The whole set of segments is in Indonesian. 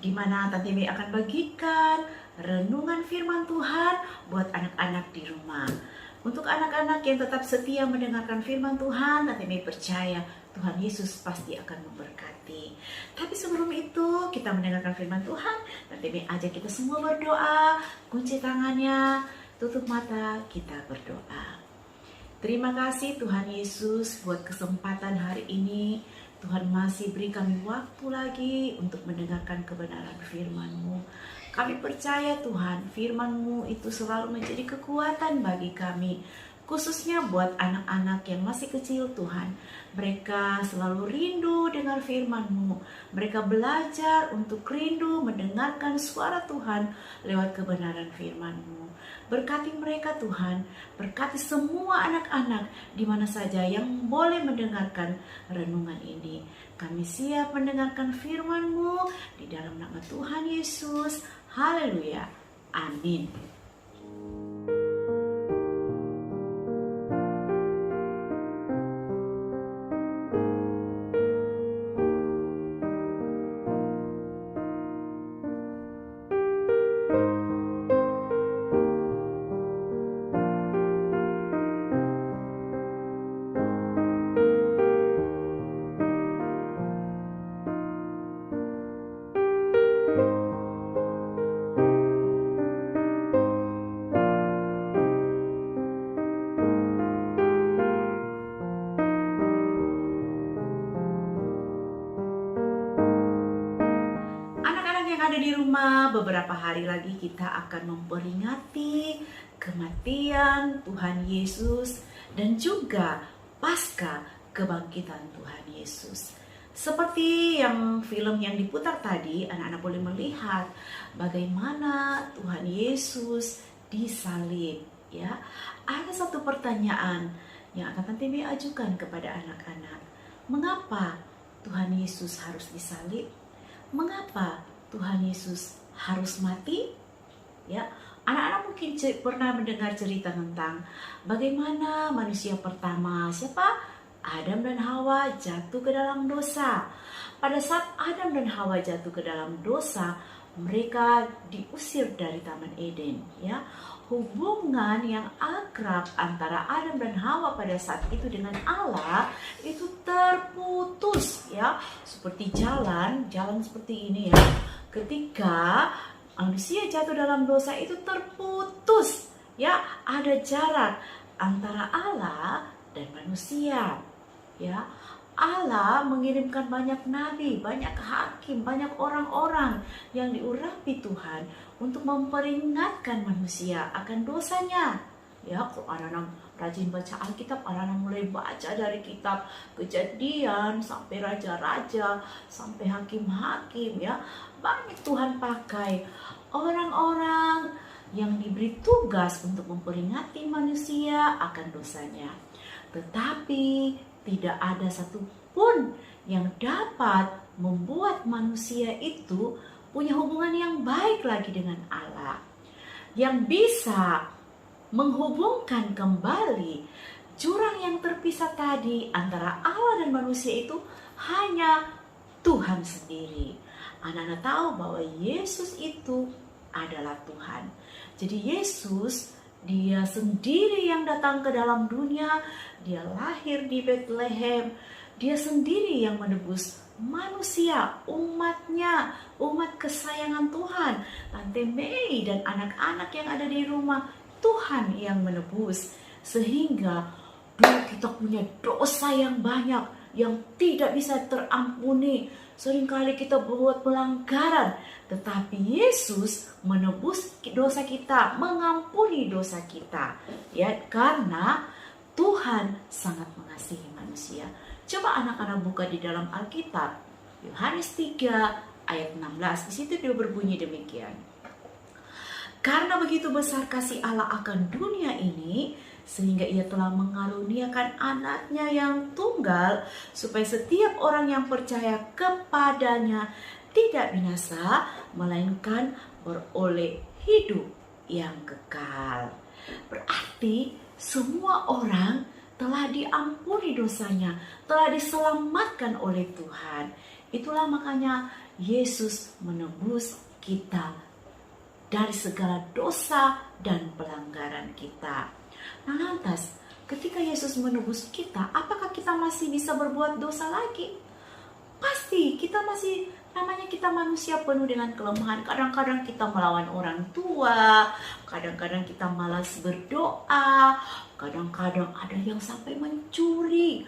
di mana Tante Mei akan bagikan renungan firman Tuhan buat anak-anak di rumah. Untuk anak-anak yang tetap setia mendengarkan firman Tuhan, Tante Mei percaya Tuhan Yesus pasti akan memberkati. Tapi sebelum itu kita mendengarkan firman Tuhan, Tante Mei ajak kita semua berdoa, kunci tangannya, tutup mata, kita berdoa. Terima kasih Tuhan Yesus buat kesempatan hari ini. Tuhan masih beri kami waktu lagi untuk mendengarkan kebenaran firman-Mu. Kami percaya Tuhan, firman-Mu itu selalu menjadi kekuatan bagi kami. Khususnya buat anak-anak yang masih kecil Tuhan. Mereka selalu rindu dengar firman-Mu. Mereka belajar untuk rindu mendengarkan suara Tuhan lewat kebenaran firman-Mu. Berkati mereka Tuhan, berkati semua anak-anak di mana saja yang boleh mendengarkan renungan ini. Kami siap mendengarkan firman-Mu di dalam nama Tuhan Yesus. Haleluya. Amin. Ada di rumah, beberapa hari lagi kita akan memperingati kematian Tuhan Yesus dan juga pasca kebangkitan Tuhan Yesus. Seperti yang film yang diputar tadi, anak-anak boleh melihat bagaimana Tuhan Yesus disalib. Ya, ada satu pertanyaan yang akan Tante Mei ajukan kepada anak-anak. Mengapa Tuhan Yesus harus disalib? Mengapa Tuhan Yesus harus mati? Ya, anak-anak mungkin pernah mendengar cerita tentang bagaimana manusia pertama, siapa? Adam dan Hawa jatuh ke dalam dosa. Pada saat Adam dan Hawa jatuh ke dalam dosa, mereka diusir dari Taman Eden. Ya, hubungan yang akrab antara Adam dan Hawa pada saat itu dengan Allah itu terputus. Ya, seperti jalan seperti ini ya. Ketika manusia jatuh dalam dosa itu terputus, ya, ada jarak antara Allah dan manusia. Ya, Allah mengirimkan banyak nabi, banyak hakim, banyak orang-orang yang diurapi Tuhan untuk memperingatkan manusia akan dosanya. Ya, kalau anak-anak rajin baca Alkitab, anak-anak mulai baca dari kitab Kejadian sampai raja-raja, sampai hakim-hakim, ya. Banyak Tuhan pakai orang-orang yang diberi tugas untuk memperingati manusia akan dosanya. Tetapi tidak ada satupun yang dapat membuat manusia itu punya hubungan yang baik lagi dengan Allah. Yang bisa menghubungkan kembali jurang yang terpisah tadi antara Allah dan manusia itu hanya Tuhan sendiri. Anak-anak tahu bahwa Yesus itu adalah Tuhan. Jadi Yesus, dia sendiri yang datang ke dalam dunia, dia lahir di Bethlehem, dia sendiri yang menebus manusia, umatnya, umat kesayangan Tuhan. Tante Mei dan anak-anak yang ada di rumah, Tuhan yang menebus. Sehingga dulu kita punya dosa yang banyak, yang tidak bisa terampuni. Seringkali kita buat pelanggaran, tetapi Yesus menebus dosa kita, mengampuni dosa kita. Ya, karena Tuhan sangat mengasihi manusia. Coba anak-anak buka di dalam Alkitab, Yohanes 3 ayat 16. Di situ dia berbunyi demikian. Karena begitu besar kasih Allah akan dunia ini, sehingga ia telah mengaruniakan anaknya yang tunggal, supaya setiap orang yang percaya kepadanya tidak binasa, melainkan beroleh hidup yang kekal. Berarti semua orang telah diampuni dosanya, telah diselamatkan oleh Tuhan. Itulah makanya Yesus menebus kita dari segala dosa dan pelanggaran kita. Nah lantas, ketika Yesus menebus kita, apakah kita masih bisa berbuat dosa lagi? Pasti, kita masih, namanya kita manusia penuh dengan kelemahan. Kadang-kadang kita melawan orang tua, kadang-kadang kita malas berdoa, kadang-kadang ada yang sampai mencuri,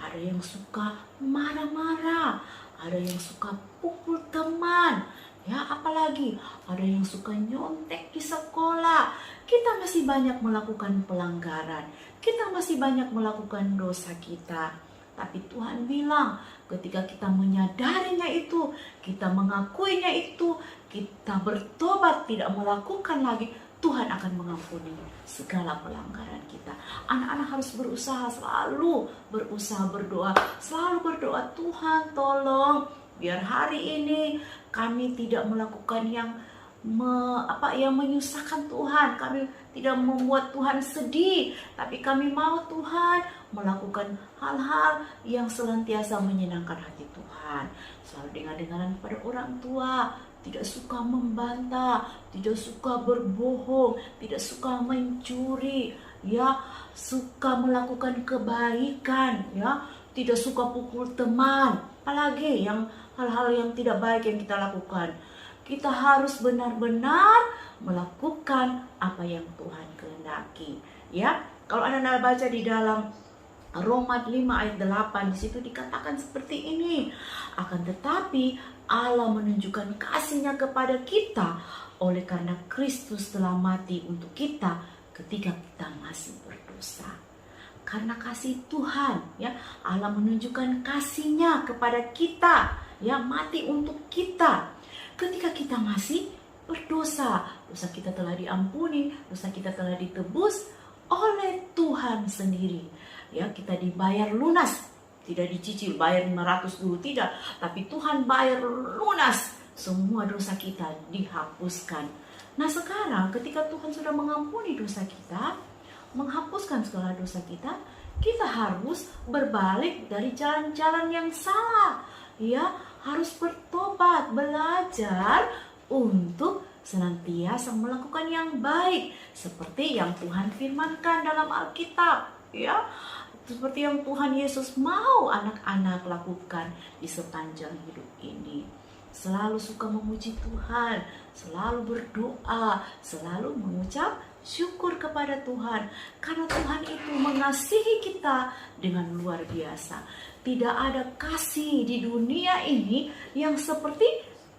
ada yang suka marah-marah, ada yang suka pukul teman, ya apalagi ada yang suka nyontek di sekolah. Kita masih banyak melakukan pelanggaran, kita masih banyak melakukan dosa kita. Tapi Tuhan bilang, ketika kita menyadarinya itu, kita mengakuinya itu, kita bertobat tidak melakukan lagi, Tuhan akan mengampuni segala pelanggaran kita. Anak-anak harus berusaha, selalu berusaha berdoa, selalu berdoa, Tuhan tolong biar hari ini kami tidak melakukan yang menyusahkan Tuhan, kami tidak membuat Tuhan sedih, tapi kami mau Tuhan melakukan hal-hal yang senantiasa menyenangkan hati Tuhan. Selalu dengar-dengaran pada orang tua, tidak suka membantah, tidak suka berbohong, tidak suka mencuri, ya, suka melakukan kebaikan, ya, tidak suka pukul teman, apalagi yang hal-hal yang tidak baik yang kita lakukan. Kita harus benar-benar melakukan apa yang Tuhan kehendaki, ya. Kalau Anda baca di dalam Roma 5 ayat 8, di situ dikatakan seperti ini. Akan tetapi Allah menunjukkan kasih-Nya kepada kita oleh karena Kristus telah mati untuk kita ketika kita masih berdosa. Karena kasih Tuhan, ya, Allah menunjukkan kasih-Nya kepada kita, ya, mati untuk kita. Ketika kita masih berdosa, dosa kita telah diampuni, dosa kita telah ditebus oleh Tuhan sendiri. Ya, kita dibayar lunas, tidak dicicil, bayar 500 dulu, tidak, tapi Tuhan bayar lunas, semua dosa kita dihapuskan. Nah sekarang ketika Tuhan sudah mengampuni dosa kita, menghapuskan segala dosa kita, kita harus berbalik dari jalan-jalan yang salah, ya, harus bertobat, belajar untuk senantiasa melakukan yang baik seperti yang Tuhan firmankan dalam Alkitab, ya, seperti yang Tuhan Yesus mau anak-anak lakukan di sepanjang hidup ini. Selalu suka memuji Tuhan, selalu berdoa, selalu mengucap syukur kepada Tuhan, karena Tuhan itu mengasihi kita dengan luar biasa. Tidak ada kasih di dunia ini yang seperti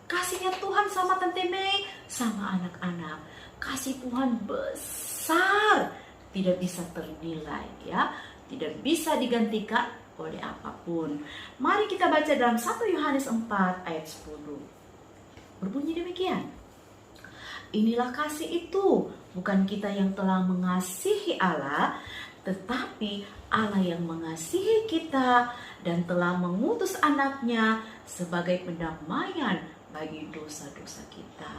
kasihnya Tuhan sama Tante Mei, sama anak-anak. Kasih Tuhan besar, tidak bisa ternilai, ya, tidak bisa digantikan oleh apapun. Mari kita baca dalam 1 Yohanes 4 ayat 10. Berbunyi demikian. Inilah kasih itu, bukan kita yang telah mengasihi Allah, tetapi Allah yang mengasihi kita dan telah mengutus anaknya sebagai pendamaian bagi dosa-dosa kita.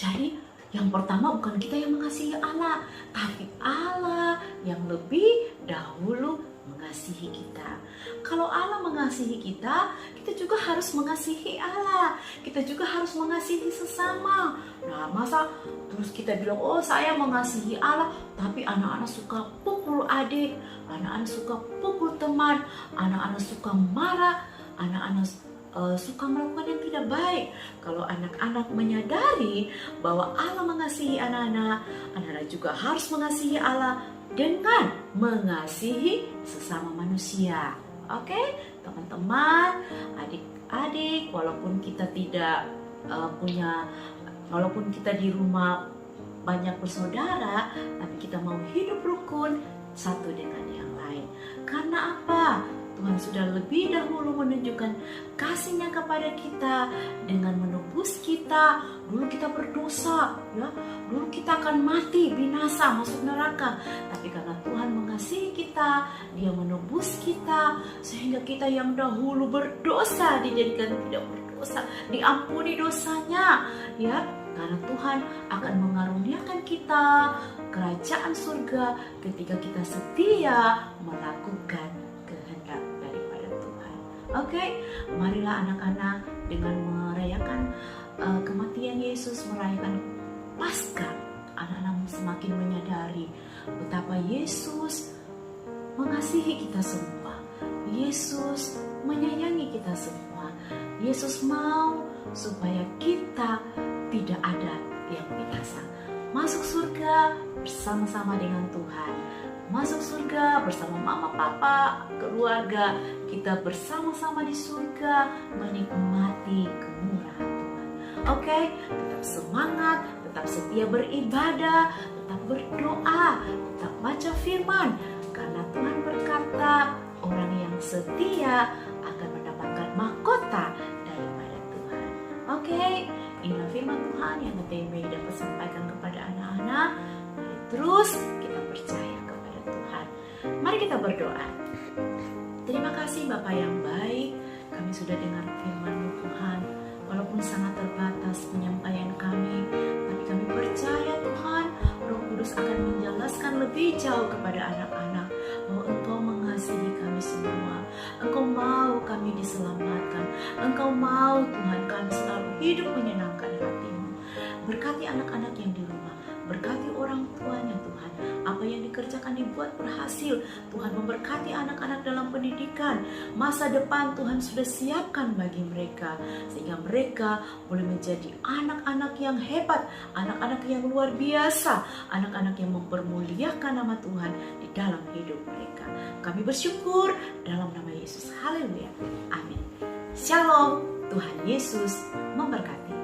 Jadi yang pertama bukan kita yang mengasihi Allah, tapi Allah yang lebih dahulu mengasihi kita. Kalau Allah mengasihi kita, kita juga harus mengasihi Allah. Kita juga harus mengasihi sesama. Nah, masa terus kita bilang, oh saya mengasihi Allah, tapi anak-anak suka pukul adik, anak-anak suka pukul teman, anak-anak suka marah, anak-anak suka melakukan yang tidak baik. Kalau anak-anak menyadari bahwa Allah mengasihi anak-anak, anak-anak juga harus mengasihi Allah dengan mengasihi sesama manusia. Oke, teman-teman, adik-adik, walaupun kita tidak walaupun kita di rumah banyak bersaudara, tapi kita mau hidup rukun satu dengan yang lain. Karena apa? Tuhan sudah lebih dahulu menunjukkan kasih-Nya kepada kita dengan menebus kita. Dulu kita berdosa, ya. Dulu kita akan mati, binasa, masuk neraka. Tapi karena Tuhan mengasihi kita, Dia menebus kita, sehingga kita yang dahulu berdosa dijadikan tidak berdosa, diampuni dosanya, ya. Karena Tuhan akan mengaruniakan kita kerajaan surga ketika kita setia melakukan kehendak daripada Tuhan. Oke, marilah anak-anak dengan merayakan kematian Yesus, merayakan Paskah, anak-anak semakin menyadari betapa Yesus mengasihi kita semua. Yesus menyayangi kita semua. Yesus mau supaya kita tidak ada yang binasa. Masuk surga bersama-sama dengan Tuhan. Masuk surga bersama mama, papa, keluarga. Kita bersama-sama di surga menikmati kemurahan Tuhan. Oke, tetap semangat, tetap setia beribadah, tetap berdoa, tetap baca firman. Karena Tuhan berkata, orang yang setia akan mendapatkan mahkota daripada Tuhan. Oke, inilah firman Tuhan yang Mei dapat sampaikan kepada anak-anak. Mari terus kita percaya kepada Tuhan. Mari kita berdoa. Terima kasih Bapa yang baik, kami sudah dengar firman-Mu Tuhan. Walaupun sangat terbatas penyampaian kami, tapi kami percaya Tuhan, Roh Kudus akan menjelaskan lebih jauh kepada anak-anak bahwa Engkau mengasihi kami semua. Engkau mau kami diselamatkan. Engkau mau Tuhan kami selalu hidup menyenangkan hati-Mu. Berkati anak-anak yang di rumah, berkati orang tuanya Tuhan. Apa yang dikerjakan dibuat berhasil. Tuhan memberkati anak-anak dalam pendidikan. Masa depan Tuhan sudah siapkan bagi mereka, sehingga mereka boleh menjadi anak-anak yang hebat, anak-anak yang luar biasa, anak-anak yang mempermuliakan nama Tuhan di dalam hidup mereka. Kami bersyukur dalam nama Yesus. Haleluya. Amin. Shalom. Tuhan Yesus memberkati.